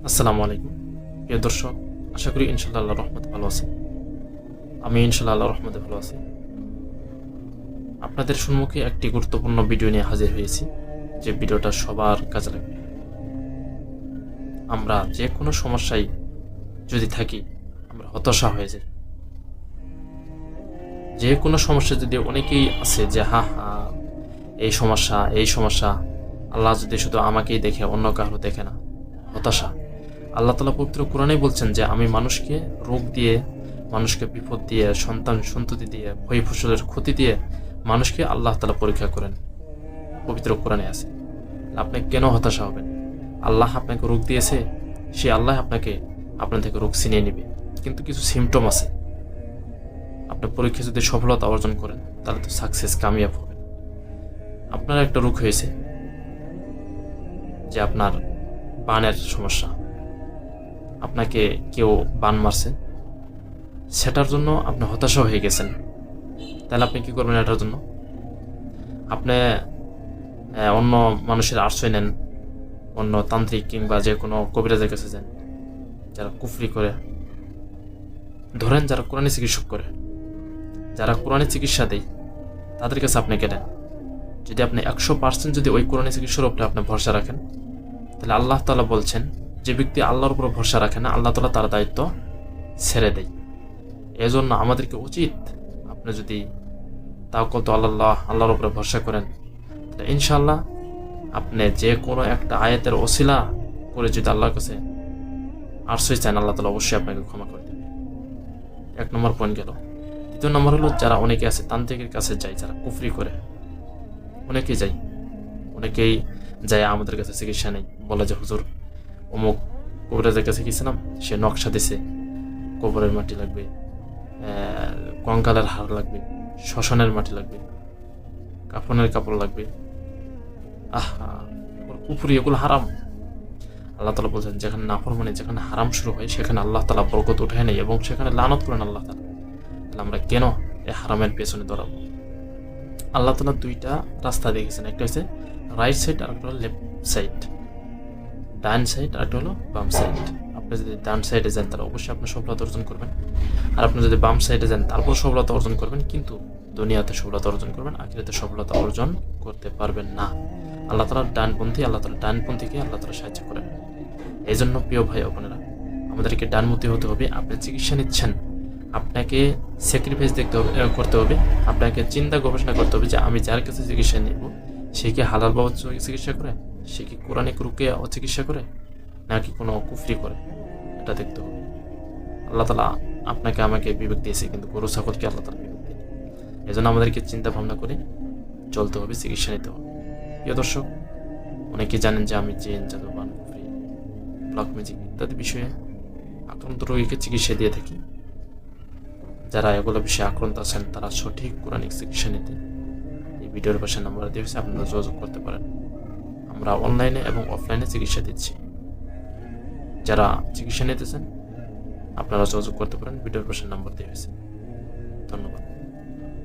আসসালামু আলাইকুম প্রিয় দর্শক, আশা করি ইনশাল্লাহ আল্লাহর রহমতে ভালো আছি। আমি ইনশাল্লাহ আল্লাহর রহমতে ভালো আছি। আপনাদের সম্মুখে একটি গুরুত্বপূর্ণ ভিডিও নিয়ে হাজির হয়েছি, যে ভিডিওটা সবার কাজে লাগবে। আমরা যে কোনো সমস্যায় যদি থাকি, আমরা হতাশা হয়ে যাই। যে কোনো সমস্যা যদি অনেকেই আছে যে এই সমস্যা, আল্লাহ যদি শুধু আমাকেই দেখে, অন্য কারো দেখে না, হতাশা। আল্লাহ তাআলা পবিত্র কোরআনেই বলছেন যে আমি মানুষকে রোগ দিয়ে, মানুষকে বিপদ দিয়ে, সন্ততি দিয়ে, ভয় ফসলের ক্ষতি দিয়ে মানুষকে আল্লাহ তাআলা পরীক্ষা করেন। পবিত্র কোরআনে আছে। আপনি কেন হতাশা হবেন? আল্লাহ আপনাকে রোগ দিয়েছে, সে আল্লাহ আপনার থেকে রোগ ছিনিয়ে নেবে। কিন্তু কিছু সিমটম আছে। আপনার পরীক্ষা যদি সফলতা অর্জন করেন, তাহলে তো সাকসেস, কামিয়াব হবেন। আপনার একটা রোগ হয়েছে যে আপনার বানের সমস্যা, আপনাকে কেউ বান মারছে, সেটার জন্য আপনি হতাশা হয়ে গেছেন। তাহলে আপনি কি করবেন? এটার জন্য আপনি অন্য মানুষের আশ্রয় নেন, অন্য তান্ত্রিক কিংবা যে কোনো কবিরাজের কাছে যান, যারা কুফরি করে। ধরেন যারা কোরআনী চিকিৎসক করে, যারা কোরআনী চিকিৎসা দেয়, তাদের কাছে আপনি গেলেন। যদি আপনি 100% যদি ওই কোরআনী চিকিৎসার উপরে আপনি ভরসা রাখেন, তাহলে আল্লাহ তাআলা বলছেন যে ব্যক্তি আল্লাহর উপর ভরসা রাখে না, আল্লাহ তাআলা তার দায়িত্ব ছেড়ে দেয়। এজন্য আমাদেরকে উচিত, আপনি যদি তাওয়াক্কুল তো আল্লাহর উপরে ভরসা করেন, তাহলে ইনশাআল্লাহ আপনি যে কোনো একটা আয়াতের ওসিলা করে যদি আল্লাহর কাছে আশ্রয় চান, আল্লাহ তাআলা অবশ্যই আপনাকে ক্ষমা করে দেবে। 1 নম্বর পয়েন্ট গেল। 2 নম্বর হলো, যারা অনেকে আছে তান্ত্রিকের কাছে যায়, যারা কুফরি করে, অনেকেই যায় আমাদের কাছে চিকিৎসা নেই, বলে যে হুজুর অমুক কবিরাজের কাছে গেছিলাম, সে নকশা দিছে, কবরের মাটি লাগবে, কঙ্কালের হাড় লাগবে, শ্মশানের মাটি লাগবে, কাফনের কাপড় লাগবে। কুফরি, এগুলো হারাম। আল্লাহ তাআলা বলছেন যেখানে নাফরমানি, যেখানে হারাম শুরু হয়, সেখানে আল্লাহ তাআলা বরকত উঠায় নেই এবং সেখানে লানত করেন আল্লাহ তাআলা। তাহলে আমরা কেন এই হারামের পেছনে দৌড়াবো? আল্লাহ তাআলা 2টা রাস্তা দেখেছেন, একটা হচ্ছে রাইট সাইড আর একটা হলো লেফট সাইড, ডান সাইড আর একটা হলো বাম সাইড। আপনি যদি ডান সাইডে যান, তাহলে অবশ্যই আপনি সফলতা অর্জন করবেন। আর আপনি যদি বাম সাইডে যান, তারপর সফলতা অর্জন করবেন, কিন্তু দুনিয়াতে সফলতা অর্জন করবেন, আখিরাতে সফলতা অর্জন করতে পারবেন না। আল্লাহ তাআলা ডানপন্থীকে আল্লাহ তাআলা সাহায্য করেন। এই জন্য প্রিয় ভাই ও বোনেরা, আমাদেরকে ডানমুখী হতে হবে। আপনি চিকিৎসা নিচ্ছেন, আপনাকে স্যাক্রিফাইস করতে হবে, আপনাকে চিন্তা গবেষণা করতে হবে যে আমি যার কাছে চিকিৎসা নেব, সে কি হালাল বাবদ চিকিৎসা করে, সে কি কোরআনিক রুকিয়া ও চিকিৎসা করে, নাকি কোনো কুফরি করে, এটা দেখতে হবে। আল্লাহ তাআলা আপনাকে আমাকে বিবেক দিয়েছে, কিন্তু গরু ছাগলকে আল্লাহ তাআলা বিবেক দেন। এই জন্য আমাদেরকে চিন্তা ভাবনা করে চলতে হবে, চিকিৎসা নিতে হবে। প্রিয় দর্শক, অনেকে জানেন যে আমি জিন, জাদু, বান, কুফরি, ব্ল্যাক ম্যাজিক ইত্যাদি বিষয়ে আক্রান্ত রোগীকে চিকিৎসা দিয়ে থাকি। যারা এগুলো বিষয়ে আক্রান্ত আছেন, তারা সঠিক কোরআনিক চিকিৎসা নিতে এই ভিডিওর পাশে নাম্বার দিয়ে আপনারা যোগাযোগ করতে পারেন। আমরা অনলাইনে এবং অফলাইনে চিকিৎসা দিচ্ছি। যারা চিকিৎসা নিতেছেন, আপনারা যোগাযোগ করতে পারেন, ভিডিওর পাশে নাম্বার দিয়ে হয়েছে। ধন্যবাদ।